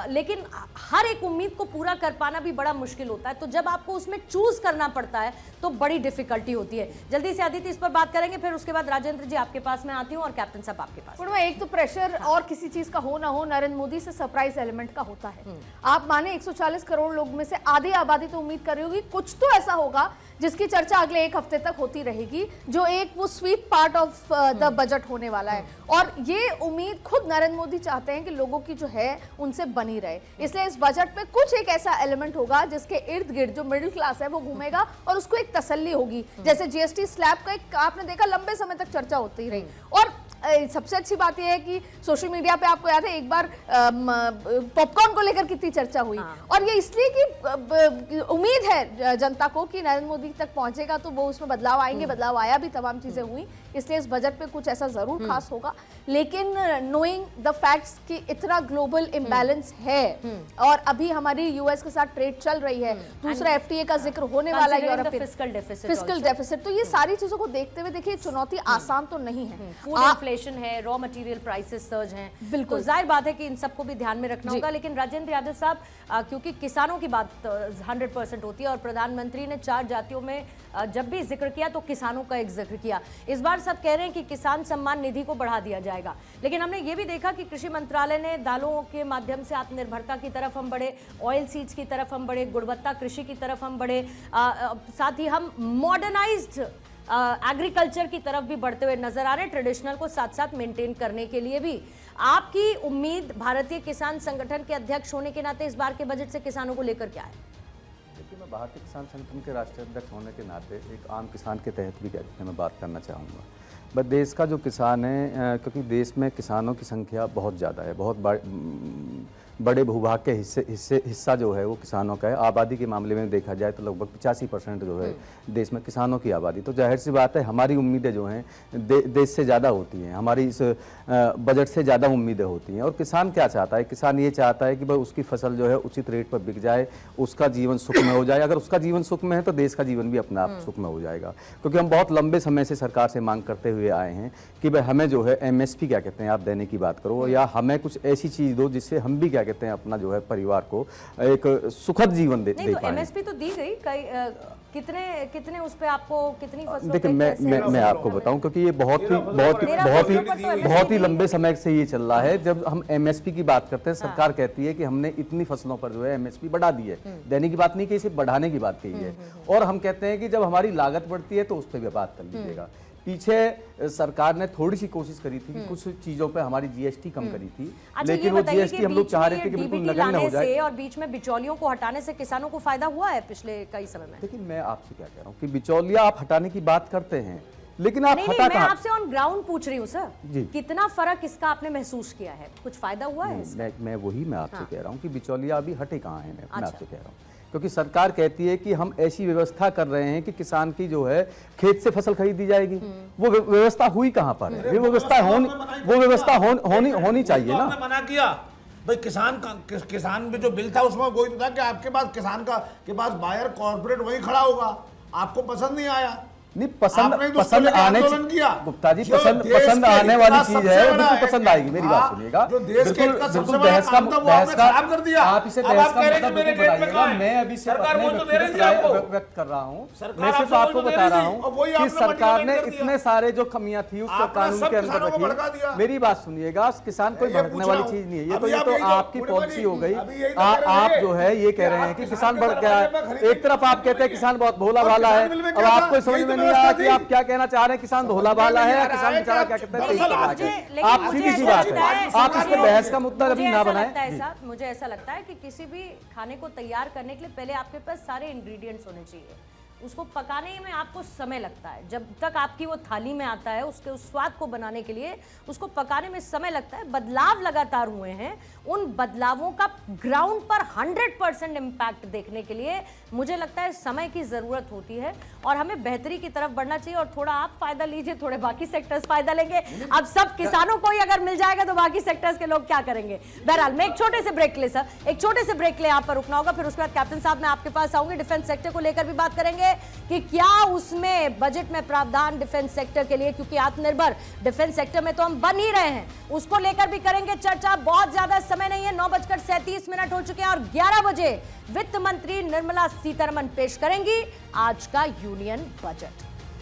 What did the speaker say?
लेकिन हर एक उम्मीद को पूरा कर पाना भी बड़ा मुश्किल होता है, तो जब आपको उसमें चूज करना पड़ता है तो बड़ी डिफिकल्टी होती है। जल्दी से आदित्य इस पर बात करेंगे, फिर उसके बाद राजेंद्र जी आपके पास मैं आती हूँ और कैप्टन साहब आपके पास। एक तो प्रेशर और किसी चीज का हो ना हो, नरेंद्र मोदी से सरप्राइज एलिमेंट का होता है। आप माने 140 करोड़ लोग में से आधी आबादी तो उम्मीद कर रही होगी कुछ तो ऐसा होगा जिसकी चर्चा अगले एक हफ्ते तक होती रहेगी, जो एक वो sweet part of the budget होने वाला है। और ये उम्मीद खुद नरेंद्र मोदी चाहते हैं कि लोगों की जो है उनसे बनी रहे, इसलिए इस बजट में कुछ एक ऐसा एलिमेंट होगा जिसके इर्द गिर्द जो मिडिल क्लास है वो घूमेगा और उसको एक तसल्ली होगी। जैसे जीएसटी स्लैब का एक आपने देखा लंबे समय तक चर्चा होती रही। और सबसे अच्छी बात यह है कि सोशल मीडिया पे आपको याद है एक बार पॉपकॉर्न को लेकर कितनी चर्चा हुई। और ये इसलिए कि उम्मीद है जनता को कि नरेंद्र मोदी तक पहुंचेगा तो वो उसमें बदलाव आएंगे, बदलाव आया भी, तमाम चीजें हुई, इसलिए इस बजट पे कुछ ऐसा जरूर खास होगा। लेकिन नोइंग द फैक्ट्स कि इतना ग्लोबल इम्बैलेंस है और अभी हमारी यूएस के साथ ट्रेड चल रही है, दूसरा एफटीए का जिक्र होने वाला है, फिस्कल डेफिसिट, तो ये सारी चीजों को देखते हुए देखिए चुनौती आसान तो नहीं है। है, रॉ मटेरियल प्राइसेस सर्ज हैं, बिल्कुल तो जाहिर बात है कि इन सबको भी ध्यान में रखना होगा। लेकिन राजेंद्र यादव साहब, क्योंकि किसानों की बात 100% होती है और प्रधानमंत्री ने 4 जातियों में जब भी जिक्र किया तो किसानों का एक जिक्र किया। इस बार सब कह रहे हैं कि किसान सम्मान निधि को बढ़ा दिया जाएगा, लेकिन हमने ये भी देखा कि कृषि मंत्रालय ने दालों के माध्यम से आत्मनिर्भरता की तरफ हम बढ़े, ऑयल सीड्स की तरफ हम बढ़े, गुणवत्ता कृषि की तरफ हम बढ़े, साथ ही हम मॉडर्नाइज्ड एग्रीकल्चर की तरफ भी बढ़ते हुए नजर आ रहे हैं, ट्रेडिशनल को साथ साथ मेंटेन करने के लिए भी। आपकी उम्मीद भारतीय किसान संगठन के अध्यक्ष होने के नाते इस बार के बजट से किसानों को लेकर क्या है? देखिए, मैं भारतीय किसान संगठन के राष्ट्रीय अध्यक्ष होने के नाते एक आम किसान के तहत भी मैं बात करना चाहूँगा। बट देश का जो किसान है, क्योंकि देश में किसानों की संख्या बहुत ज़्यादा है, बहुत बड़े भूभाग के हिस्सा जो है वो किसानों का है। आबादी के मामले में देखा जाए तो लगभग 85% जो है देश में किसानों की आबादी। तो जाहिर सी बात है हमारी उम्मीदें जो हैं देश से ज़्यादा होती हैं, हमारी इस बजट से ज़्यादा उम्मीदें होती हैं। और किसान क्या चाहता है? किसान ये चाहता है कि भाई उसकी फसल जो है उचित रेट पर बिक जाए, उसका जीवन सुख में हो जाए। अगर उसका जीवन सुख में है तो देश का जीवन भी अपने आप सुख में हो जाएगा। क्योंकि हम बहुत लंबे समय से सरकार से मांग करते हुए आए हैं कि भाई हमें जो है एमएसपी क्या कहते हैं आप देने की बात करो, या हमें कुछ ऐसी चीज़ दो जिससे हम भी क्या कहते हैं अपना जो है परिवार को एक सुखद जीवन दे पाएं। एमएसपी तो दी गई, कितने उस पे आपको कितनी फसलों? देखिए, मैं आपको बताऊं, क्योंकि ये बहुत ही लंबे समय से ये चल रहा है। जब हम एमएसपी की बात करते हैं, सरकार कहती है कि हमने इतनी फसलों पर जो है एमएसपी बढ़ा दी है, देने की बात नहीं कि इसे बढ़ाने की बात कही है। और हम कहते हैं कि जब हमारी लागत बढ़ती है तो उस पर भी बात कर लीजिएगा। पीछे सरकार ने थोड़ी सी कोशिश करी थी कि कुछ चीजों पे हमारी जीएसटी कम करी थी, लेकिन वो जीएसटी हम लोग चाह रहे थे कि बिल्कुल नगण्य हो जाए। और बीच में बिचौलियों को हटाने से किसानों को फायदा हुआ है पिछले कई समय में। लेकिन मैं आपसे क्या कह रहा हूँ कि बिचौलिया आप हटाने की बात करते हैं, लेकिन आप नहीं, मैं आपसे ऑन ग्राउंड पूछ रही हूँ सर, कितना फर्क इसका आपने महसूस किया है? कुछ फायदा हुआ है? मैं आपसे कह रहा हूँ कि बिचौलिया अभी हटे कहाँ है। मैं आपसे कह रहा हूँ क्योंकि सरकार कहती है कि हम ऐसी व्यवस्था कर रहे हैं कि किसान की जो है खेत से फसल खरीदी जाएगी। वो व्यवस्था हुई कहाँ पर है? वो व्यवस्था होनी चाहिए ना। मना किया भाई, किसान में जो बिल था उसमें वही था कि आपके पास किसान के पास बायर कॉर्पोरेट वही खड़ा होगा, आपको पसंद नहीं आया। नहीं, पसंद आने गुप्ता जी, पसंद आने वाली चीज है, बिल्कुल पसंद आएगी। मेरी बात सुनिएगा, बिल्कुल बहस का आप इसे बहस का मतलब बिल्कुल बताइएगा। मैं अभी से व्यक्त कर रहा हूँ, मैं सिर्फ आपको बता रहा हूँ कि सरकार ने इतने सारे जो कमियां थी उसको कानून के अंदर रखी। मेरी बात सुनिएगा, किसान कोई भड़कने वाली चीज नहीं है। ये तो आपकी पॉलिसी हो गई। आप जो है ये कह रहे हैं कि किसान भड़क गया है। एक तरफ आप कहते हैं किसान बहुत भोला भाला है, अब आपको समझ में नहीं आया कि आप क्या कहना चाह रहे हैं। किसान भोला भाला है या किसान बेचारा क्या कहते हैं? आप सीधी सी बात है, आप इस पर बहस का मुद्दा कभी ना बनाएं। मुझे ऐसा लगता है कि किसी भी खाने को तैयार करने के लिए पहले आपके पास सारे इंग्रेडिएंट्स होने चाहिए। उसको पकाने में आपको समय लगता है, जब तक आपकी वो थाली में आता है उसके उस स्वाद को बनाने के लिए उसको पकाने में समय लगता है। बदलाव लगातार हुए हैं, उन बदलावों का ग्राउंड पर 100% इम्पैक्ट देखने के लिए मुझे लगता है समय की जरूरत होती है और हमें बेहतरी की तरफ बढ़ना चाहिए। और थोड़ा आप फायदा लीजिए, थोड़े बाकी सेक्टर्स फायदा लेंगे। अब सब किसानों को ही अगर मिल जाएगा तो बाकी सेक्टर्स के लोग क्या करेंगे? बहरहाल मैं एक छोटे से ब्रेक ले, सर एक छोटे से ब्रेक ले, यहाँ पर रुकना होगा, फिर उसके बाद कैप्टन साहब मैं आपके पास आऊंगी, डिफेंस सेक्टर को लेकर भी बात करेंगे। करेंगे कि क्या उसमें बजट में प्रावधान डिफेंस सेक्टर के लिए, क्योंकि आत्मनिर्भर डिफेंस सेक्टर में तो हम बन ही रहे हैं, उसको लेकर भी करेंगे चर्चा। बहुत ज्यादा समय नहीं है, 9:37 हो चुके हैं और 11 बजे वित्त मंत्री निर्मला सीतारमण पेश करेंगी आज का यूनियन बजट।